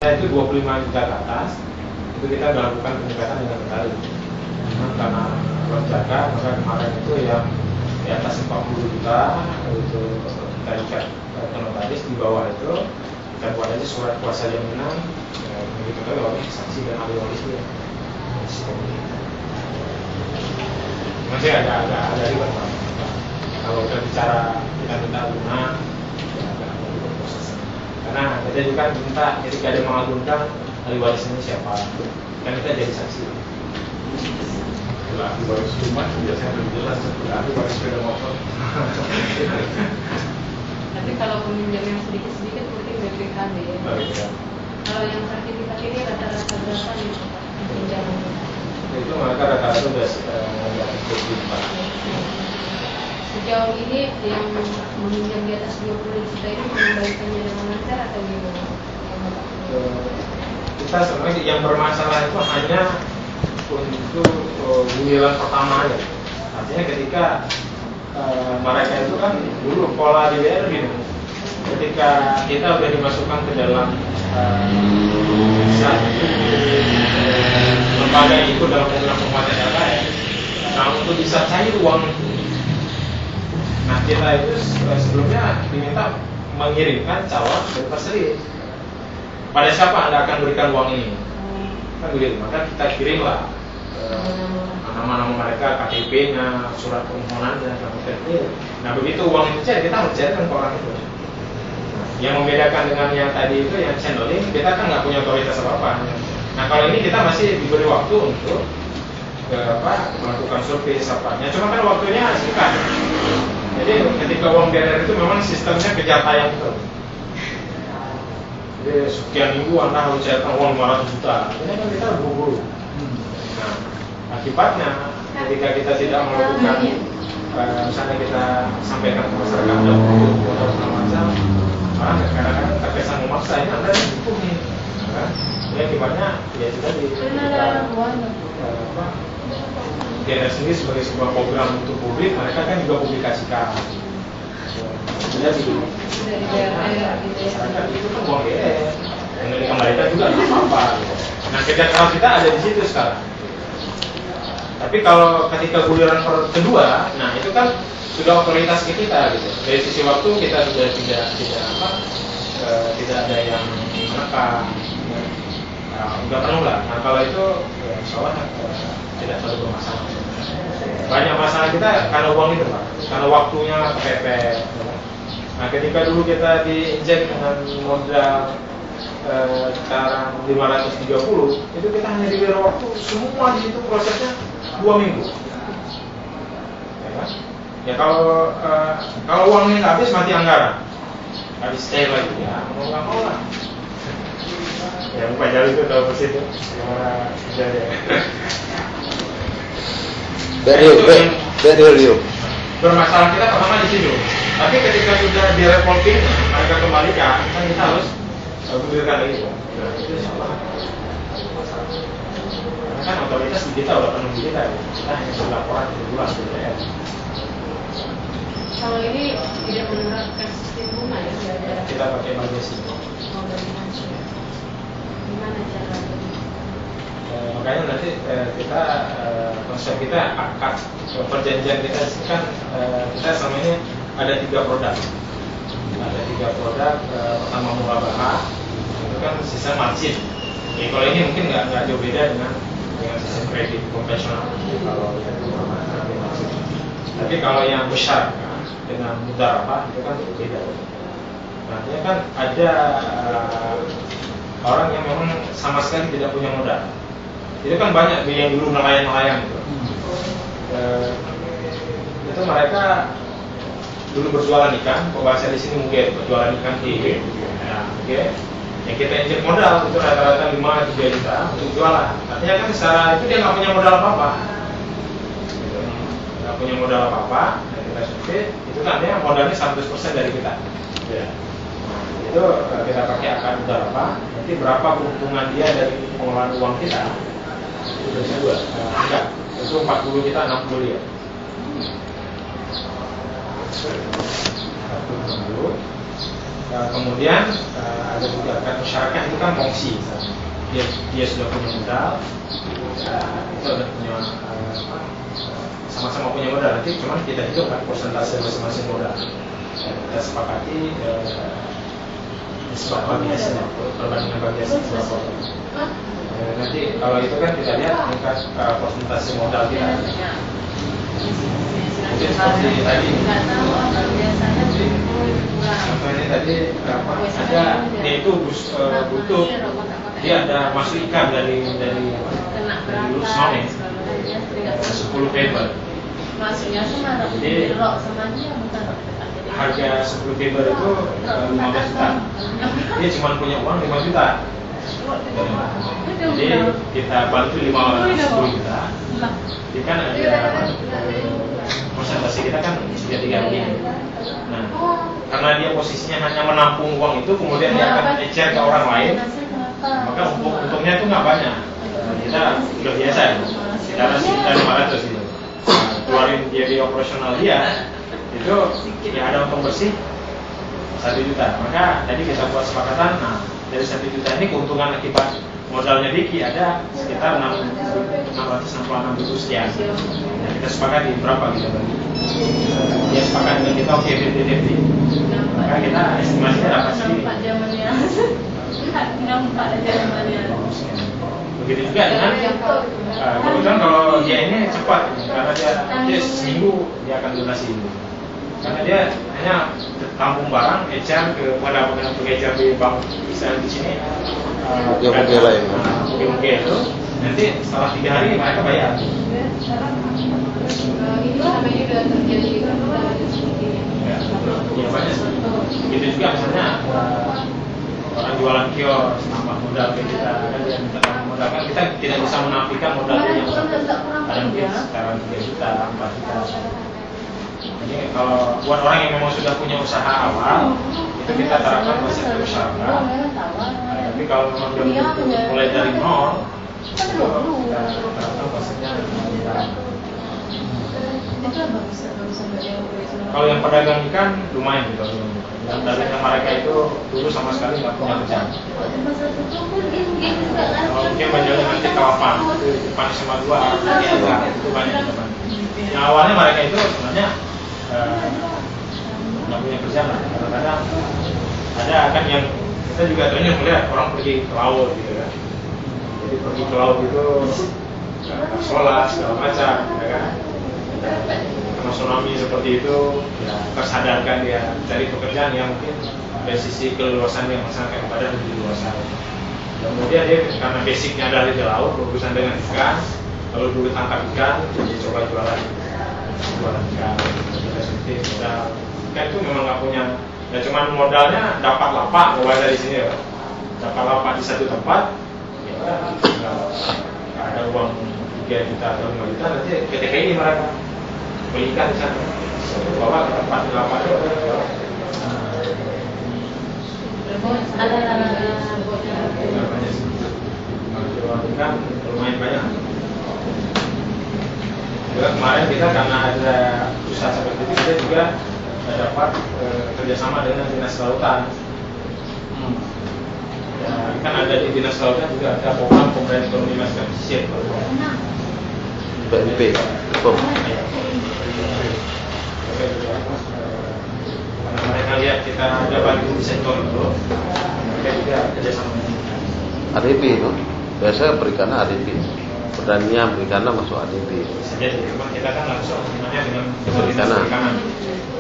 itu 25 juta ke atas, itu kita melakukan peningkatan dengan kembali. Karena lonjakan, maka kemarin itu yang di atas 40 juta itu kita ikat ke notaris, di bawah itu kita buat aja surat kuasa jaminan, begitu kan oleh saksi dan ahli waris dia. Masih ada ribet Pak. Kalau kita bicara kita minta lunak, karena kita juga minta ketika ada mengagunkan ahli waris ini siapa, kan kita jadi saksi. Ahli waris rumah biasanya lebih jelas seperti ahli waris sepeda motor. Tapi kalau peminjam yang sedikit-sedikit mungkin BPKB ya. Kalau yang sertifikat ini rata-rata berapa nih Pak pinjaman? Itu mereka rata-rata sudah cukup. Sejauh ini yang meminjam di atas 20 juta ini mengembalikannya dengan lancar atau gimana? Kita sebenarnya yang bermasalah itu hanya untuk giliran pertama aja. Artinya ketika mereka itu kan dulu pola di BR gini, ketika kita sudah dimasukkan ke dalam lembaga yang ikut dalam program penguatan LKS, nah untuk bisa cair uang itu, nah kita itu sebelumnya diminta mengirimkan calon berperselit. Pada siapa Anda akan berikan uang ini? Kan begitu, maka kita kirimlah nama-nama mereka, KTP-nya, surat permohonannya, nah begitu uang itu cair, kita harus cairkan ke orang itu. Yang membedakan dengan yang tadi itu, yang channeling, kita kan nggak punya otoritas apa-apa. Nah kalau ini kita masih diberi waktu untuk melakukan survei sapanya. Cuma kan waktunya singkat. Jadi ketika uang BNR itu memang sistemnya kejar tayang itu. Jadi sekian minggu Anda harus cairkan uang 500 juta. Ini kan kita buru-buru. Nah akibatnya ketika kita tidak melakukan, misalnya kita sampaikan ke masyarakat ada produk atau segala macam, orang kadang-kadang terkesan memaksa, ini Anda hukum nih. Ya akibatnya ya sudah di BNR sendiri sebagai sebuah program untuk publik, mereka kan juga publikasikan. Jadi masyarakat itu kan uang BNR, yang dikembalikan juga nggak apa-apa. Nah kejaksaan kita ada di situ sekarang. Tapi kalau ketika giliran kedua, nah itu kan sudah otoritas kita gitu. Dari sisi waktu kita sudah tidak ada yang menekan. Nggak perlu lah. Nah kalau itu ya, insya Allah tidak terlalu bermasalah. Banyak masalah kita karena uang itu Pak, karena waktunya kepepet. Nah ketika dulu kita diinjek dengan modal sekarang 530, itu kita hanya diberi waktu semua di situ prosesnya 2 minggu. Ya kalau uangnya nggak habis mati anggaran, habis stay lagi ya mau nggak mau lah. Ya Pak Jali itu tahu persis itu Berio. Bermasalah kita pertama di situ. Tapi ketika sudah direvolving, mereka kembalikan, kan kita harus gulirkan lagi. Nah, itu sama. Karena kan otoritas di kita udah penuh kita, kita hanya berlaporan ke bulan BPN. Kalau ini tidak menerapkan sistem bunga ya? Kita pakai margin. Gimana cara makanya nanti kita konsep kita akad perjanjian kita kan kita selama ini ada 3 produk. Ada 3 produk. Pertama murabahah, itu kan sistem margin. Ya, kalau ini mungkin nggak jauh beda dengan sistem kredit konvensional. Kalau itu margin. Tapi kalau yang besar dengan mudharabah itu kan beda. Artinya kan ada orang yang memang sama sekali tidak punya modal. Itu kan banyak yang dulu nelayan-nelayan itu. Itu mereka dulu berjualan ikan, bahasa di sini mungkin berjualan ikan di, nah, yang kita injek modal itu rata-rata 5-3 juta untuk jualan. Artinya kan secara itu dia nggak punya modal apa-apa, nggak punya modal apa-apa. Dan kita survei, itu kan dia modalnya 100% dari kita. Ya. Itu kita pakai akad mudharabah. Nanti berapa keuntungan dia dari pengelolaan uang kita itu dari 2 enggak, itu 40 kita 60 dia 40 kemudian ada juga kan masyarakat itu kan kongsi, dia sudah punya modal, itu ada punya sama-sama punya modal, nanti cuma kita hitung kan persentase masing-masing modal. Kita sepakati disebabkan biasanya perbandingan bagi hasil berapa. Nanti kalau itu kan kita lihat tingkat persentase modal kita. Mungkin seperti tadi. Contohnya tadi ada dia itu butuh dia ada masuk ikan dari Lusmame 10 paper. Maksudnya sama Jadi sama dia bukan. Harga 10 paper itu 15 juta. Dia cuma punya uang 5 juta. Jadi kita bantu 10 juta. Jadi kan ada persentase kita kan 3 begini. Nah, karena dia posisinya hanya menampung uang itu, kemudian dia akan ecer ke orang lain, maka untungnya itu nggak banyak. Kita udah biasa ya, kita 500 gitu. Keluarin biaya operasional dia, itu ya ada untung bersih 1 juta. Maka tadi kita buat sepakatan, nah dari 1 juta ini keuntungan akibat modalnya Diki ada sekitar 666 ribu sekian. Nah, kita sepakati berapa kita bagi. Dia sepakat dengan kita oke 50-50. Maka kita estimasinya dapat segini. Begitu juga dengan kebetulan kalau dia ini cepat karena dia seminggu dia akan lunasi. Karena dia hanya tampung barang, ecer ke pada untuk ecer di bank misalnya di sini. Mungkin lain. Mungkin itu nanti setelah 3 hari mereka bayar. Itu namanya udah terjadi seperti ini. Ya banyak. Begitu juga misalnya orang jualan kios tambah modal ke kita, kan dia minta tambah modal, kan kita tidak bisa menafikan modalnya yang ada mungkin sekarang 3 juta, 4 juta. Jadi kalau buat orang yang memang sudah punya usaha awal, itu kita terapkan konsep usaha. Tapi kalau memang dia mulai dari nol, itu kita terapkan konsepnya. Kalau yang pedagang ikan lumayan gitu. Dan tadinya mereka itu dulu sama sekali nggak punya kerjaan. Kalau mungkin menjualnya nanti ke lapangan, depan SMA 2, itu banyak teman. Yang awalnya mereka itu sebenarnya nggak punya kerjaan lah. Kadang-kadang ada kan yang kita juga ternyata melihat orang pergi ke laut gitu kan. Jadi pergi ke laut itu sholat segala macam, ya kan. Karena tsunami seperti itu, ya tersadarkan dia cari pekerjaan yang mungkin dari sisi keluasan yang masyarakat badan lebih luas. Kemudian dia karena basicnya dari di laut, berurusan dengan ikan, lalu dulu tangkap ikan, jadi coba jualan ikan. Seperti modal ikan itu memang nggak punya, ya cuman modalnya dapat lapak, bawa dari sini ya, dapat lapak di satu tempat, ya nggak ada uang 3 juta atau 5 juta, nanti PTPI mereka belikan di sana, bawa ke tempat di lapak itu. Kan lumayan banyak. Juga kemarin kita karena ada usaha seperti itu, kita juga dapat kerjasama dengan Dinas Kelautan. Ya, kan ada di Dinas Kelautan juga ada program pemberdayaan ekonomi masyarakat pesisir. BNP. Karena mereka lihat kita ada bagi di sektor itu, mereka juga kerjasama. ADP itu biasa perikanan ADP, pertanian perikanan masuk ADP. Bisa jadi, memang kita kan langsung hubungannya dengan perikanan.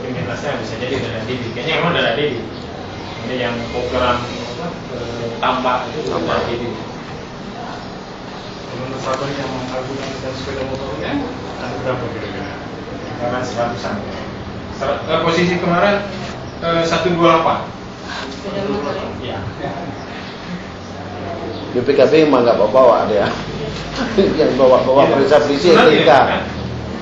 Implementasinya bisa jadi dari ADP. Kayaknya memang dari ADP. Ini yang program tambak itu tambah ADP. Menurut Bapak yang mengajukan dan sepeda motornya ada berapa kira-kira? Karena 100-an. Posisi kemarin 128. Sepeda motor ya? Ya. BPKB emang nggak bawa dia. Yang bawa periksa polisi STNK.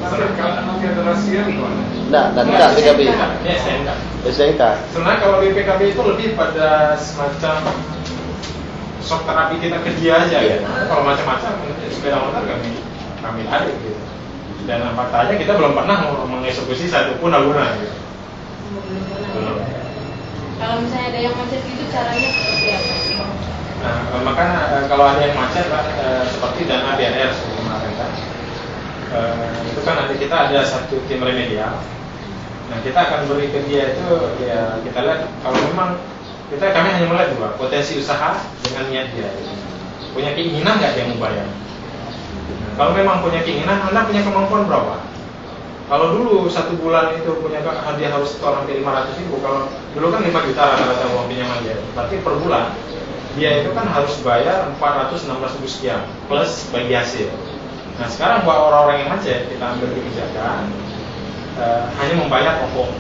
Kalau nanti ada rahasia gimana? Nggak BPKB. Ya, STNK. STNK. Sebenarnya kalau BPKB itu lebih pada semacam shock terapi kita ke dia aja ya. Kalau macam-macam sepeda motor kami tarik gitu. Dan faktanya kita belum pernah mengeksekusi satupun alunan gitu. Belum. Kalau misalnya ada yang macet gitu, caranya seperti apa? Nah, makanya kalau ada yang macet seperti dana BNR kemarin kan, itu kan nanti kita ada satu tim remedial. Nah, kita akan beri ke dia itu, ya kita lihat kalau memang kami hanya melihat dua, potensi usaha dengan niat dia. Punya keinginan nggak dia mau bayar? Nah, kalau memang punya keinginan, Anda punya kemampuan berapa? Kalau dulu 1 bulan itu punya dia harus setor hampir 500.000. Kalau dulu kan 5 juta rata-rata uang pinjaman dia. Berarti per bulan dia itu kan harus bayar 416.000 sekian plus bagi hasil. Nah, sekarang buat orang-orang yang macet, kita ambil kebijakan hanya membayar pokok.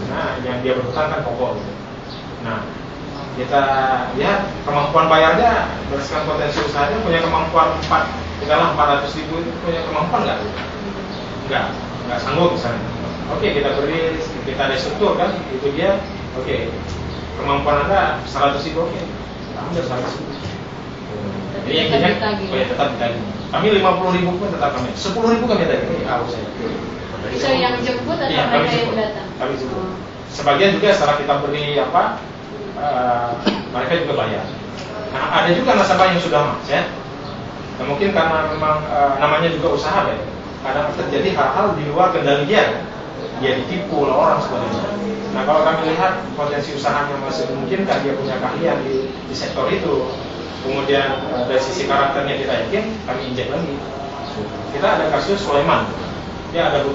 Nah, yang dia berhutang kan pokok gitu. Nah, kita lihat kemampuan bayarnya berdasarkan potensi usahanya, punya kemampuan 400.000 itu punya kemampuan nggak? Nggak sanggup misalnya. Oke, kita beri, kita restruktur kan, itu dia. Oke, kemampuan Anda 100.000, oke, kita ambil 100.000. Jadi akhirnya, tetap ditagih. Kami 50.000 pun tetap kami, 10.000 kami tagih. Itu yang jemput atau iya, mereka yang datang? Kami jemput. Sebagian juga setelah kita beri mereka juga bayar. Nah, ada juga nasabah yang sudah macet. Nah, mungkin karena memang namanya juga usaha ya. Kadang terjadi hal-hal di luar kendali dia. Dia ditipu oleh orang sebagainya. Nah, kalau kami lihat potensi usahanya masih memungkinkan, dia punya keahlian di sektor itu. Kemudian dari sisi karakternya kita yakin, kami injek lagi. Kita ada kasus Sulaiman. Dia ada hutang